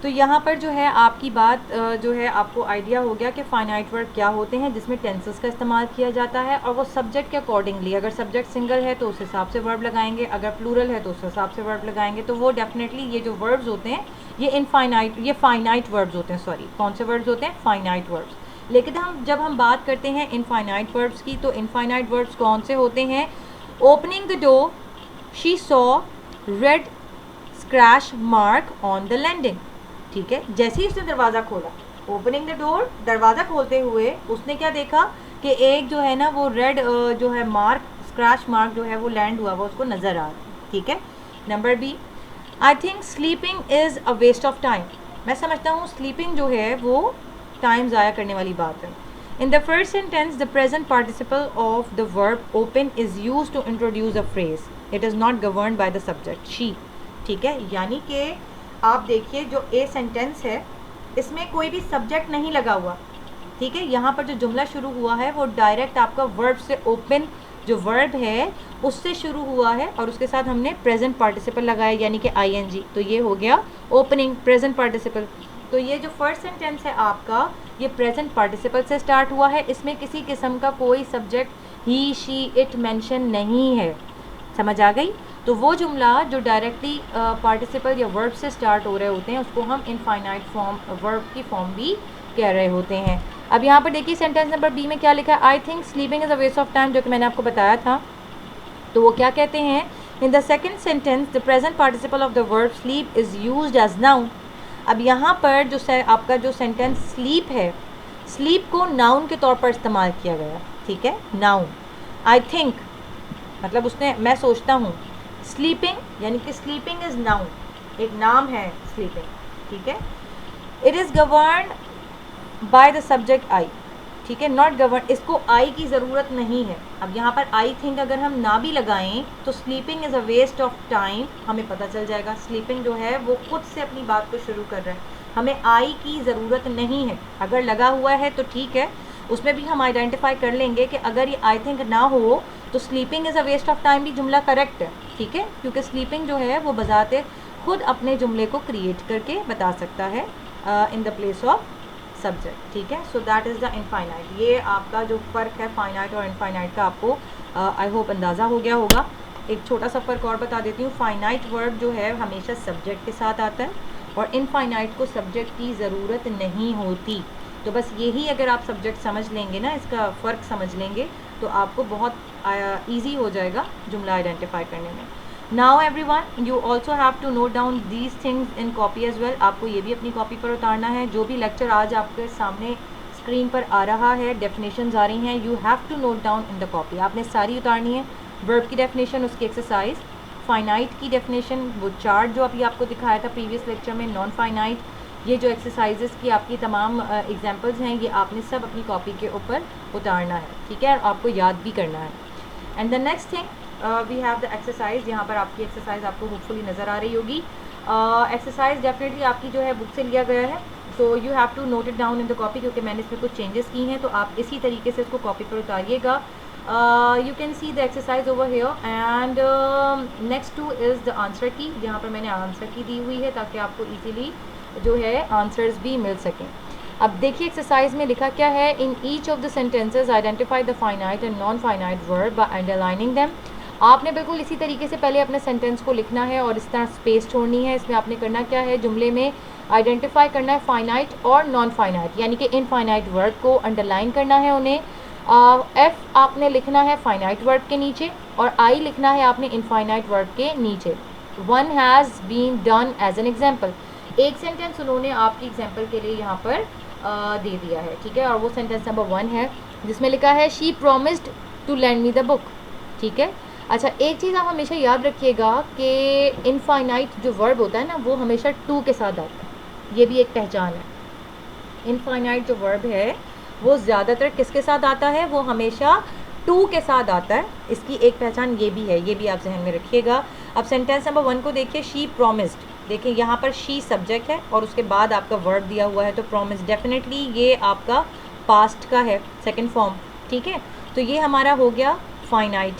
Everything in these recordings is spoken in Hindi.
तो यहाँ पर जो है आपकी बात जो है आपको आइडिया हो गया कि फाइनाइट वर्ब क्या होते हैं जिसमें टेंसेस का इस्तेमाल किया जाता है, और वो सब्जेक्ट के अकॉर्डिंगली, अगर सब्जेक्ट सिंगल है तो उस हिसाब से वर्ब लगाएंगे, अगर प्लूरल है तो उस हिसाब से वर्ब लगाएंगे। तो वो डेफिनेटली ये जो वर्ब्स होते हैं ये फाइनाइट वर्ब्स होते हैं। सॉरी, कौन से वर्ब्स होते हैं? Finite verbs. लेकिन जब हम बात करते हैं इनफाइनाइट वर्ब्स की, तो इनफाइनाइट वर्ब्स कौन से होते हैं? Opening the door, she saw red scratch mark on the landing. ठीक है, जैसे ही उसने दरवाज़ा खोला, ओपनिंग द डोर, दरवाज़ा खोलते हुए उसने क्या देखा कि एक जो है ना वो रेड जो है मार्क, स्क्रैच मार्क जो है वो लैंड हुआ, वो उसको नज़र आ रहा है। ठीक है। Number B, I think sleeping is a waste of time. मैं समझता हूँ स्लीपिंग जो है वो टाइम ज़ाया करने वाली बात है। In the first sentence the present participle of the verb open is use to introduce a phrase, it is not govern by the subject she. ठीक है, यानी कि आप देखिए जो ए सेंटेंस है इसमें कोई भी सब्जेक्ट नहीं लगा हुआ। ठीक है, यहाँ पर जो जुमला शुरू हुआ है वो डायरेक्ट आपका वर्ब से, ओपन जो वर्ब है उससे शुरू हुआ है, और उसके साथ हमने प्रेजेंट पार्टिसिपल लगाया यानी कि आईएनजी। तो ये हो गया ओपनिंग प्रेजेंट पार्टिसिपल। तो ये जो फर्स्ट सेंटेंस है आपका ये प्रेजेंट पार्टिसिपल से स्टार्ट हुआ है, इसमें किसी किस्म का कोई subject he, she, it mention नहीं है। समझ आ गई? तो वो जुमला जो डायरेक्टली पार्टिसिपल या वर्ब से स्टार्ट हो रहे होते हैं उसको हम इनफाइनाइट फॉर्म, वर्ब की फॉर्म भी कह रहे होते हैं। अब यहाँ पर देखिए सेंटेंस नंबर बी में क्या लिखा है? I think sleeping is a waste of time, जो कि मैंने आपको बताया था। तो वो क्या कहते हैं? In the second sentence the present participle of the verb sleep is use as noun. अब यहाँ पर जो आपका जो सेंटेंस स्लीप है, स्लीप को नाउन के तौर पर इस्तेमाल किया गया। ठीक है, नाउन। आई थिंक मतलब उसने, मैं सोचता हूँ। स्लीपिंग यानी कि स्लीपिंग इज़ नाउन, एक नाम है स्लीपिंग। ठीक है। It is govern by the subject I. ठीक है, नॉट गवर्न, इसको आई की ज़रूरत नहीं है। अब यहाँ पर आई थिंक अगर हम ना भी लगाएं तो sleeping is a waste of time हमें पता चल जाएगा। स्लीपिंग जो है वो खुद से अपनी बात को शुरू कर रहा है, हमें आई की ज़रूरत नहीं है। अगर लगा हुआ है तो ठीक है, उसमें भी हम आइडेंटिफाई कर लेंगे कि अगर ये आई थिंक ना हो तो sleeping is a waste of time भी जुमला करेक्ट है। ठीक है, क्योंकि स्लीपिंग जो है वो बजाते खुद अपने जुमले को क्रिएट करके बता सकता है in the place of subject. ठीक है, so that is the infinite. ये आपका जो फ़र्क है फाइनाइट और इनफाइनाइट का आपको आई होप अंदाज़ा हो गया होगा। एक छोटा सा फ़र्क और बता देती हूँ। फाइनाइट वर्ब जो है हमेशा सब्जेक्ट के साथ आता है और इनफाइनाइट को सब्जेक्ट की ज़रूरत नहीं होती। तो बस यही अगर आप सब्जेक्ट समझ लेंगे ना, इसका फ़र्क समझ लेंगे तो आपको बहुत ईजी हो जाएगा जुमला आइडेंटिफाई करने में। Now everyone you also have to note down these things in copy as well. आपको ये भी अपनी कॉपी पर उतारना है। जो भी लेक्चर आज आपके सामने स्क्रीन पर आ रहा है, डेफिनेशंस आ रही हैं, you have to note down in the copy. आपने सारी उतारनी है। वर्ब की डेफिनेशन, उसकी एक्सरसाइज, फाइनाइट की डेफिनेशन, वो चार्ट जो अभी आपको दिखाया था प्रीवियस लेक्चर में, नॉन फाइनाइट, ये जो एक्सरसाइजेस की आपकी तमाम एग्जांपल्स हैं ये आपने सब अपनी कॉपी के ऊपर उतारना है। ठीक है, और आपको याद भी करना है। And the next thing we have the exercise. यहाँ पर आपकी एक्सरसाइज आपको होपफुली नज़र आ रही होगी। एक्सरसाइज डेफिनेटली आपकी जो है बुक से लिया गया है, तो you have to note it down in the copy, क्योंकि मैंने इसमें कुछ चेंजेस की हैं। तो आप इसी तरीके से इसको कॉपी पर उतारिएगा। You can see the exercise over here and next to is the answer key. यहाँ पर मैंने आंसर की दी हुई है ताकि आपको ईजीली जो है आंसर्स भी मिल सकें। अब देखिए एक्सरसाइज में लिखा क्या है? In each of the sentences identify the finite and non finite verb bye underlining them. आपने बिल्कुल इसी तरीके से पहले अपने सेंटेंस को लिखना है और इस तरह स्पेस छोड़नी है। इसमें आपने करना क्या है? जुमले में आइडेंटिफाई करना है फाइनाइट और नॉन फाइनाइट यानी कि इनफाइनाइट वर्ब को अंडरलाइन करना है उन्हें। एफ आपने लिखना है फाइनाइट वर्ब के नीचे और आई लिखना है आपने इनफाइनाइट वर्ब के नीचे। One has been done as an example. एक सेंटेंस उन्होंने आपकी एग्जाम्पल के लिए यहाँ पर दे दिया है। ठीक है, और वो सेंटेंस नंबर 1 है जिसमें लिखा है she promised to land me the book. ठीक है, अच्छा एक चीज़ आप हमेशा याद रखिएगा कि इनफाइनाइट जो वर्ब होता है ना वो हमेशा टू के साथ आता है। ये भी एक पहचान है। इनफाइनाइट जो वर्ब है वो ज़्यादातर किसके साथ आता है? वो हमेशा टू के साथ आता है। इसकी एक पहचान ये भी है, ये भी आप जहन में रखिएगा। अब सेंटेंस नंबर 1 को देखिए, शी प्रोमिस्ड। देखिए यहाँ पर शी सब्जेक्ट है और उसके बाद आपका वर्ब दिया हुआ है, तो प्रोमिस डेफिनेटली ये आपका पास्ट का है, सेकंड फॉर्म। ठीक है, तो ये हमारा हो गया फाइनाइट।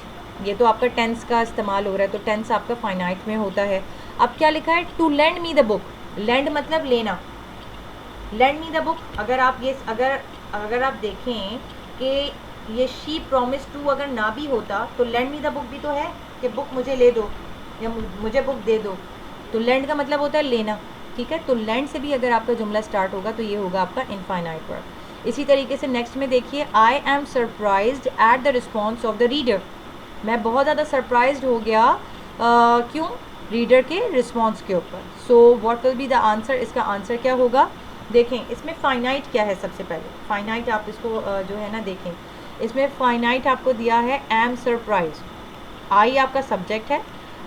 ये तो आपका टेंस का इस्तेमाल हो रहा है, तो टेंस आपका फाइनाइट में होता है। अब क्या लिखा है? To land me the book. Lend मतलब लेना, लेंड मी द बुक। अगर आप देखें कि ये शी प्रॉमिस टू अगर ना भी होता तो लेंड मी द बुक भी तो है कि बुक मुझे ले दो या मुझे बुक दे दो, तो लेंड का मतलब होता है लेना, ठीक है। तो लेंड से भी अगर आपका जुमला स्टार्ट होगा तो ये होगा आपका इनफाइनाइट वर्ब। इसी तरीके से नेक्स्ट में देखिए, I am surprised at the response of the reader. मैं बहुत ज़्यादा सरप्राइज्ड हो गया क्यों, रीडर के रिस्पॉन्स के ऊपर। So what will be the answer, इसका आंसर क्या होगा। देखें इसमें फाइनाइट क्या है, सबसे पहले फाइनाइट आप इसको जो है ना देखें, इसमें फाइनाइट आपको दिया है एम सरप्राइज, आई आपका सब्जेक्ट है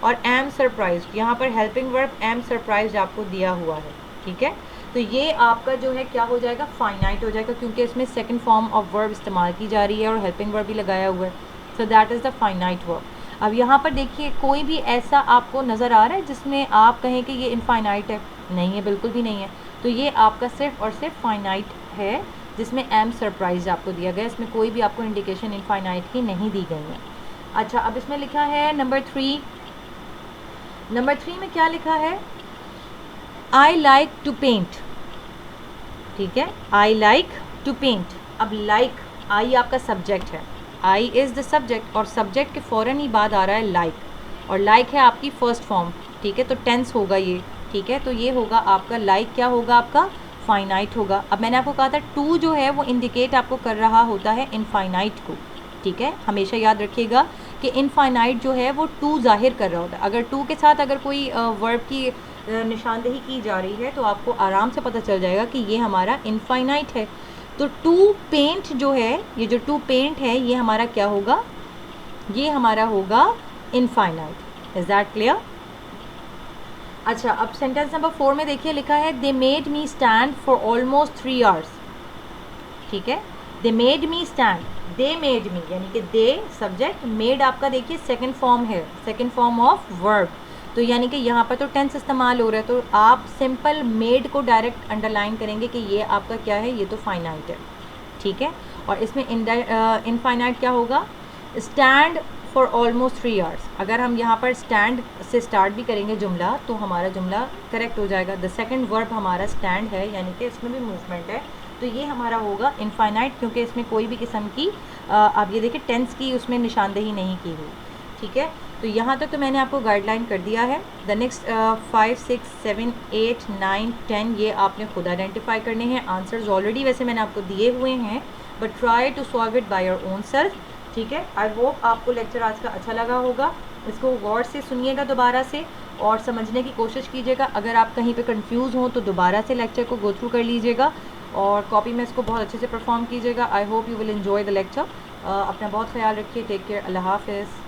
और एम सरप्राइज, यहाँ पर हेल्पिंग वर्ब एम सरप्राइज आपको दिया हुआ है, ठीक है। तो ये आपका जो है क्या हो जाएगा, फाइनाइट हो जाएगा, क्योंकि इसमें सेकंड फॉर्म ऑफ वर्ब इस्तेमाल की जा रही है और हेल्पिंग वर्ब भी लगाया हुआ है। So that is the finite verb. अब यहाँ पर देखिए कोई भी ऐसा आपको नज़र आ रहा है जिसमें आप कहें कि ये इनफाइनाइट है, नहीं है, बिल्कुल भी नहीं है। तो ये आपका सिर्फ और सिर्फ फाइनाइट है जिसमें एम सरप्राइज आपको दिया गया, इसमें कोई भी आपको इंडिकेशन इनफाइनाइट की नहीं दी गई है। अच्छा, अब इसमें लिखा है नंबर 3 में क्या लिखा है, आई लाइक टू पेंट, ठीक है, आई लाइक टू पेंट। अब लाइक, आई आपका सब्जेक्ट है, आई इज़ द सब्जेक्ट और सब्जेक्ट के फ़ौरन ही बाद आ रहा है लाइक, और लाइक है आपकी फर्स्ट फॉर्म, ठीक है, तो टेंस होगा ये, ठीक है। तो ये होगा आपका लाइक क्या होगा, आपका फाइनाइट होगा। अब मैंने आपको कहा था टू जो है वो इंडिकेट आपको कर रहा होता है इनफाइनाइट को, ठीक है। हमेशा याद रखिएगा कि इनफाइनाइट जो है वो टू जाहिर कर रहा होता है। अगर टू के साथ अगर कोई वर्ब की निशानदेही की जा रही है तो आपको आराम से पता चल जाएगा कि ये हमारा इनफाइनाइट है। तो टू पेंट जो है, ये जो टू पेंट है ये हमारा क्या होगा, ये हमारा होगा इनफाइनाइट। Is that clear. अच्छा, अब सेंटेंस नंबर 4 में देखिए लिखा है they made me stand for almost 3 hours, ठीक है। They made me stand, they made me यानी कि दे सब्जेक्ट, मेड आपका देखिए सेकंड फॉर्म है, सेकंड फॉर्म ऑफ वर्ब, तो यानी कि यहाँ पर तो टेंस इस्तेमाल हो रहा है, तो आप सिंपल मेड को डायरेक्ट अंडरलाइन करेंगे कि ये आपका क्या है, ये तो फाइनाइट है, ठीक है। और इसमें इनफाइनाइट क्या होगा, स्टैंड फॉर ऑलमोस्ट 3 आवर्स। अगर हम यहाँ पर स्टैंड से स्टार्ट भी करेंगे जुमला तो हमारा जुमला करेक्ट हो जाएगा। द सेकंड वर्ब हमारा स्टैंड है, यानी कि इसमें भी मूवमेंट है, तो ये हमारा होगा इनफाइनाइट, क्योंकि इसमें कोई भी किस्म की आप ये देखिए टेंस की उसमें निशानदेही नहीं की हुई, ठीक है। तो यहाँ तक तो मैंने आपको गाइडलाइन कर दिया है। द नेक्स्ट 5, 6, 7, 8, 9, 10 ये आपने खुद आइडेंटिफाई करने हैं। आंसर्स ऑलरेडी वैसे मैंने आपको दिए हुए हैं, but try to solve it by your own self, ठीक है। आई होप आपको लेक्चर आज का अच्छा लगा होगा। इसको गौर से सुनिएगा दोबारा से और समझने की कोशिश कीजिएगा। अगर आप कहीं पे कंफ्यूज हों तो दोबारा से लेक्चर को गो थ्रू कर लीजिएगा और कॉपी में इसको बहुत अच्छे से परफॉर्म कीजिएगा। I hope you will enjoy the lecture. अपना बहुत ख्याल रखिए। Take care. अल्लाह हाफिज़।